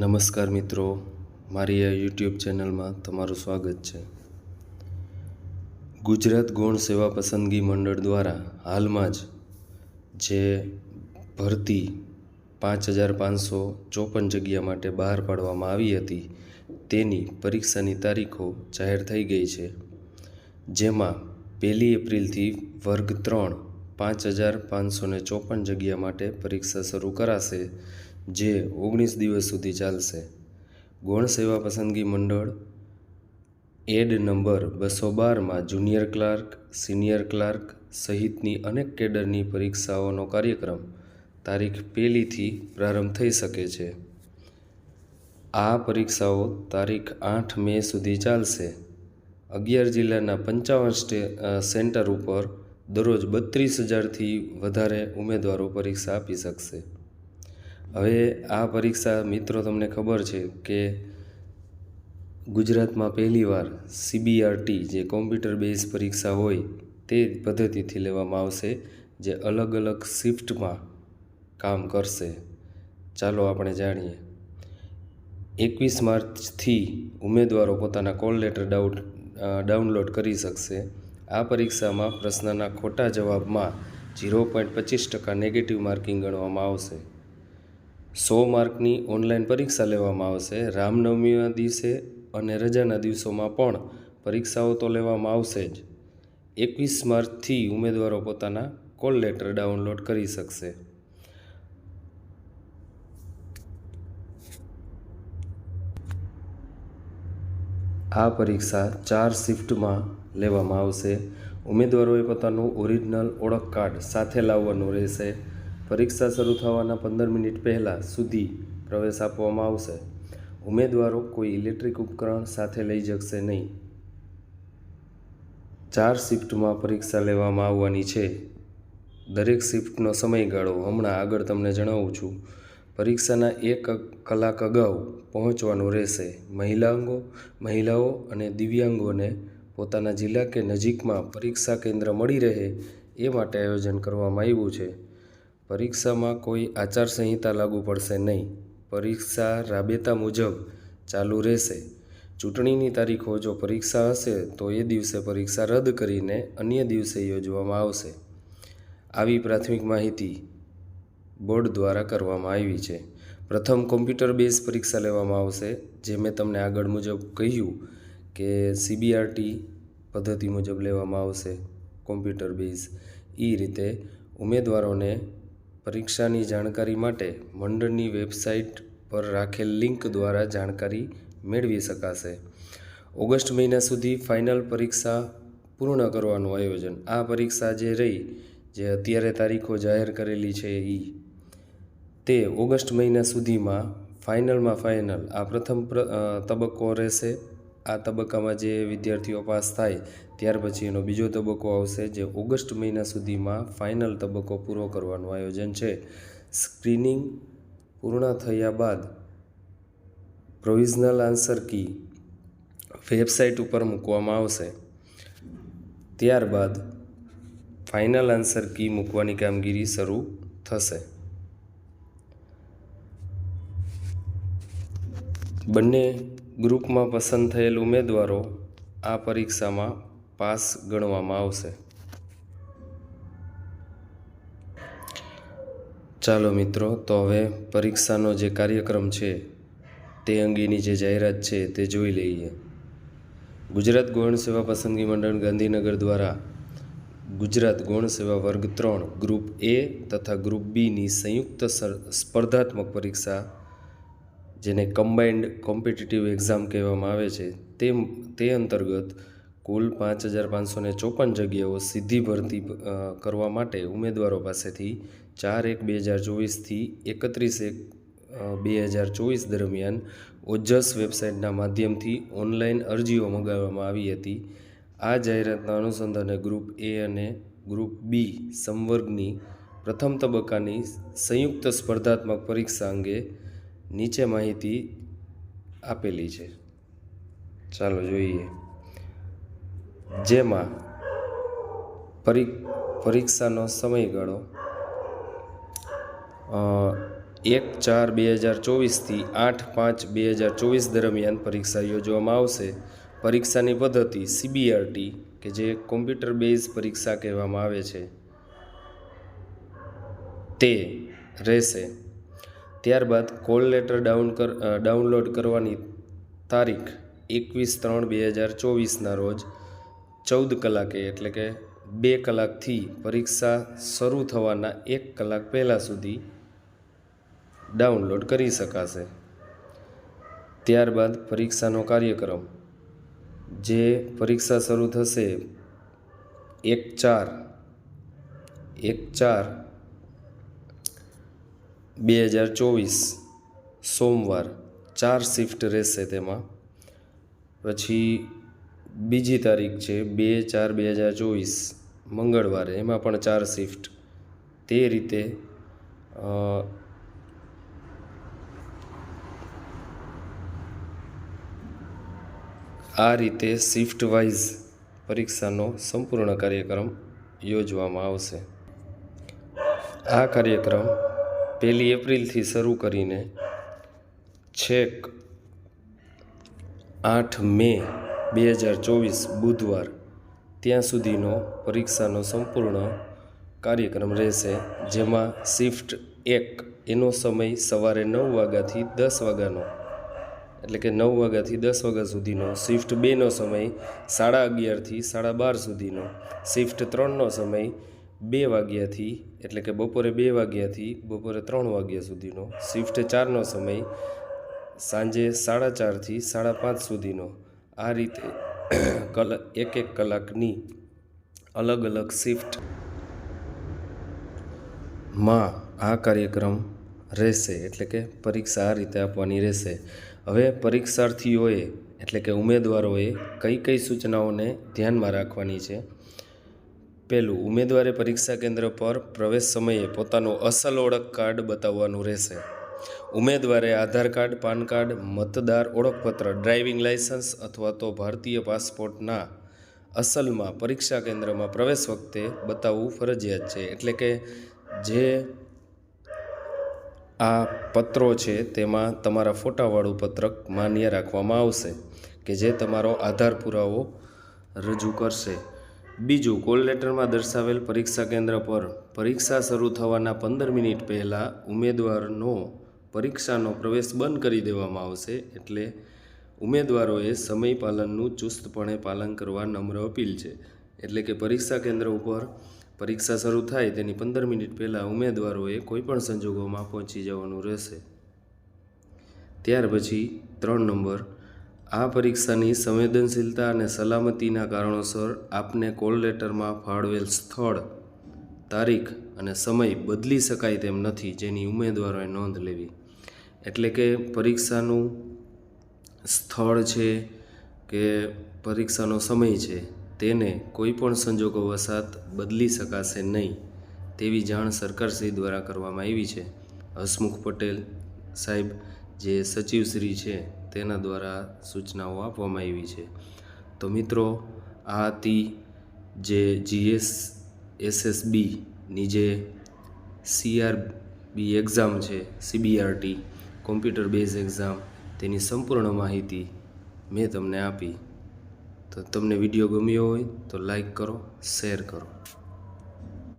નમસ્કાર મિત્રો, મારી આ યુટ્યુબ ચેનલમાં તમારું સ્વાગત છે। ગુજરાત ગૌણ સેવા પસંદગી મંડળ દ્વારા હાલમાં જે ભરતી 5554 જગ્યા માટે બહાર પાડવામાં આવી હતી તેની પરીક્ષાની તારીખો જાહેર થઈ ગઈ છે, જેમાં 1 એપ્રિલથી વર્ગ 3 5554 જગ્યા માટે પરીક્ષા શરૂ કરાશે, જે 19 દિવસ સુધી ચાલશે। ગૌણ સેવા પસંદગી મંડળ એડ નંબર 212માં જુનિયર ક્લાર્ક, સિનિયર ક્લાર્ક સહિતની અનેક કેડરની પરીક્ષાઓનો કાર્યક્રમ તારીખ 1થી પ્રારંભ થઈ શકે છે। આ પરીક્ષાઓ તારીખ 8 મે સુધી ચાલશે। 11 જિલ્લાના 55 સેન્ટર ઉપર દરરોજ 32,000થી વધારે ઉમેદવારો પરીક્ષા આપી શકશે। હવે આ પરીક્ષા મિત્રો તમને ખબર છે કે ગુજરાતમાં પહેલીવાર CBRT જે કોમ્પ્યુટર બેઝ પરીક્ષા હોય તે પદ્ધતિથી લેવામાં આવશે, જે અલગ અલગ શિફ્ટમાં કામ કરશે। ચાલો આપણે જાણીએ। 21 માર્ચથી ઉમેદવારો પોતાના કોલ લેટર ડાઉનલોડ કરી શકશે। આ પરીક્ષામાં પ્રશ્નના ખોટા જવાબમાં 0.25% નેગેટિવ માર્કિંગ ગણવામાં આવશે। 100 માર્કની ઓનલાઈન પરીક્ષા લેવામાં આવશે। રામનવમીના દિવસે અને રજાના દિવસોમાં પણ પરીક્ષાઓ તો લેવામાં આવશે જ। 21 માર્ચથી ઉમેદવારો પોતાના કોલ લેટર ડાઉનલોડ કરી શકશે। આ પરીક્ષા 4 શિફ્ટમાં લેવામાં આવશે। ઉમેદવારોએ પોતાનું ઓરિજિનલ ઓળખ કાર્ડ સાથે લાવવાનું રહેશે। પરીક્ષા શરૂ થવાના 15 મિનિટ પહેલાં સુધી પ્રવેશ આપવામાં આવશે। ઉમેદવારો કોઈ ઇલેક્ટ્રિક ઉપકરણ સાથે લઈ જશે નહીં। 4 શિફ્ટમાં પરીક્ષા લેવામાં આવવાની છે। દરેક શિફ્ટનો સમયગાળો હમણાં આગળ તમને જણાવું છું। પરીક્ષાના 1 કલાક અગાઉ પહોંચવાનું રહેશે। મહિલાઓ અને દિવ્યાંગોને પોતાના જિલ્લા કે નજીકમાં પરીક્ષા કેન્દ્ર મળી રહે એ માટે આયોજન કરવામાં આવ્યું છે। પરીક્ષામાં કોઈ આચારસંહિતા લાગુ પડશે નહીં। પરીક્ષા રાબેતા મુજબ ચાલુ રહેશે। ચૂંટણીની તારીખો જો પરીક્ષા હશે તો એ દિવસે પરીક્ષા રદ કરીને અન્ય દિવસે યોજવામાં આવશે। આવી પ્રાથમિક માહિતી બોર્ડ દ્વારા કરવામાં આવી છે। પ્રથમ કોમ્પ્યુટર બેઝ પરીક્ષા લેવામાં આવશે, જે મેં તમને આગળ મુજબ કહ્યું કે CBRT પદ્ધતિ મુજબ લેવામાં આવશે કોમ્પ્યુટર બેઝ। એ રીતે ઉમેદવારોને પરીક્ષાની જાણકારી માટે મંડળની વેબસાઇટ પર રાખેલ લિંક દ્વારા જાણકારી મેળવી શકાશે। ઓગસ્ટ મહિના સુધી ફાઇનલ પરીક્ષા પૂર્ણ કરવાનું આયોજન। આ પરીક્ષા જે અત્યારે તારીખો જાહેર કરેલી છે તે ઓગસ્ટ મહિના સુધીમાં ફાઇનલ આ પ્રથમ તબક્કો રહેશે। આ તબક્કામાં જે વિદ્યાર્થીઓ પાસ થાય ત્યાર પછી એનો બીજો તબક્કો આવશે, જે ઓગસ્ટ મહિના સુધીમાં ફાઇનલ તબક્કો પૂરો કરવાનું આયોજન છે। સ્ક્રીનિંગ પૂર્ણ થયા બાદ પ્રોવિઝનલ આન્સર કી વેબસાઇટ ઉપર મૂકવામાં આવશે। ત્યારબાદ ફાઇનલ આન્સર કી મૂકવાની કામગીરી શરૂ થશે। બંને ગ્રુપમાં પસંદ થયેલ ઉમેદવારો આ પરીક્ષામાં પાસ ગણવામાં આવશે। ચાલો મિત્રો, તો હવે પરીક્ષાનો જે કાર્યક્રમ છે તે અંગેની જે જાહેરાત છે તે જોઈ લઈએ। ગુજરાત ગૌણ સેવા પસંદગી મંડળ ગાંધીનગર દ્વારા ગુજરાત ગૌણ સેવા વર્ગ 3 ગ્રુપ A તથા ગ્રુપ Bની સંયુક્ત સ્પર્ધાત્મક પરીક્ષા, જેને કમ્બાઇન્ડ કોમ્પિટિટિવ એક્ઝામ કહેવામાં આવે છે, તે અંતર્ગત કુલ 5554 જગ્યાઓ સીધી ભરતી કરવા માટે ઉમેદવારો પાસેથી 4/1/2024થી 31/1/2024 દરમિયાન ઓજસ વેબસાઇટના માધ્યમથી ઓનલાઈન અરજીઓ મંગાવવામાં આવી હતી। આ જાહેરાતના અનુસંધાને ગ્રુપ A અને ગ્રુપ B સંવર્ગની પ્રથમ તબક્કાની સંયુક્ત સ્પર્ધાત્મક પરીક્ષા અંગે નીચે માહિતી આપેલી છે, ચાલો જોઈએ। જેમાં પરીક્ષાનો સમયગાળો 1/4/2024થી 8/5/2024 દરમિયાન પરીક્ષા યોજવામાં આવશે. પરીક્ષાની પદ્ધતિ CBRT કે જે કોમ્પ્યુટર બેઝ પરીક્ષા કહેવામાં આવે છે તે રહેશે. ત્યારબાદ કોલ લેટર ડાઉનલોડ કરવાની તારીખ 21/3/2024ના રોજ 14 કલાકે એટલે કે 2 કલાકથી પરીક્ષા શરૂ થવાના 1 કલાક પહેલાં સુધી ડાઉનલોડ કરી શકાશે. ત્યારબાદ પરીક્ષાનો કાર્યક્રમ જે પરીક્ષા શરૂ થશે 1/4/2024 સોમવાર 4 શિફ્ટ રહેશે. તેમાં પછી બીજી તારીખ છે 2/4/2024 મંગળવારે, એમાં પણ 4 શિફ્ટ. તે રીતે આ રીતે શિફ્ટ વાઇઝ પરીક્ષાનો સંપૂર્ણ કાર્યક્રમ યોજવામાં આવશે. આ કાર્યક્રમ 1 એપ્રિલથી શરૂ કરીને છેક 8 મે 2024 બુધવાર ત્યાં સુધીનો પરીક્ષાનો સંપૂર્ણ કાર્યક્રમ રહેશે. જેમાં શિફ્ટ 1 એનો સમય સવારે 9 વાગ્યાથી 10 વાગ્યાનો એટલે કે 9 વાગ્યાથી 10 વાગ્યા સુધીનો. શિફ્ટ 2નો સમય 11:30થી 12:30 સુધીનો. શિફ્ટ 3નો સમય 2 વાગ્યાથી એટલે કે બપોરે 2 વાગ્યાથી બપોરે 3 વાગ્યા સુધીનો. શિફ્ટ 4નો સમય સાંજે 4:30થી 5:30 સુધીનો. આ રીતે 1 કલાકની અલગ અલગ શિફ્ટમાં આ કાર્યક્રમ રહેશે. એટલે કે પરીક્ષા આ રીતે આપવાની રહેશે. હવે પરીક્ષાર્થીઓએ એટલે કે ઉમેદવારોએ કઈ સૂચનાઓને ધ્યાનમાં રાખવાની છે. પહેલું, ઉમેદવારે પરીક્ષા કેન્દ્ર પર પ્રવેશ સમયે પોતાનું અસલ ઓળખ કાર્ડ બતાવવાનું રહેશે. ઉમેદવારે આધાર કાર્ડ, પાન કાર્ડ, મતદાર ઓળખપત્ર, ડ્રાઇવિંગ લાયસન્સ અથવા તો ભારતીય પાસપોર્ટના અસલમાં પરીક્ષા કેન્દ્રમાં પ્રવેશ વખતે બતાવવું ફરજિયાત છે. એટલે કે જે આ પત્રો છે તેમાં તમારા ફોટાવાળું પત્રક માન્ય રાખવામાં આવશે કે જે તમારો આધાર પુરાવો રજૂ કરશે. બીજું, કોલ લેટરમાં દર્શાવેલ પરીક્ષા કેન્દ્ર પર પરીક્ષા શરૂ થવાના 15 મિનિટ પહેલાં ઉમેદવારનો પરીક્ષાનો પ્રવેશ બંધ કરી દેવામાં આવશે. એટલે ઉમેદવારોએ સમય પાલનનું ચુસ્તપણે પાલન કરવા નમ્ર અપીલ છે. એટલે કે પરીક્ષા કેન્દ્ર ઉપર પરીક્ષા શરૂ થાય તેની 15 મિનિટ પહેલાં ઉમેદવારોએ કોઈપણ સંજોગોમાં પહોંચી જવાનું રહેશે. ત્યાર પછી 3 નંબર, આ પરીક્ષાની સંવેદનશીલતા અને સલામતીના કારણોસર આપને કોલ લેટરમાં ફાળવેલ સ્થળ, તારીખ અને સમય બદલી શકાય તેમ નથી, જેની ઉમેદવારોએ નોંધ લેવી. એટલે કે પરીક્ષાનું સ્થળ છે કે પરીક્ષાનો સમય છે તેને કોઈપણ સંજોગો વસાત બદલી શકાશે નહીં તેવી જાણ સરકારશ્રી દ્વારા કરવામાં આવી છે. હસમુખ પટેલ સાહેબ જે સચિવશ્રી છે તેના દ્વારા સૂચનાઓ આપવામાં આવી છે. તો મિત્રો, આ હતી જે SSBની જે CRB એક્ઝામ છે, CBRT કોમ્પ્યુટર બેઝ એક્ઝામ, તેની સંપૂર્ણ માહિતી મેં તમને આપી. તો તમને વિડીયો ગમ્યો હોય તો લાઈક કરો, શેર કરો.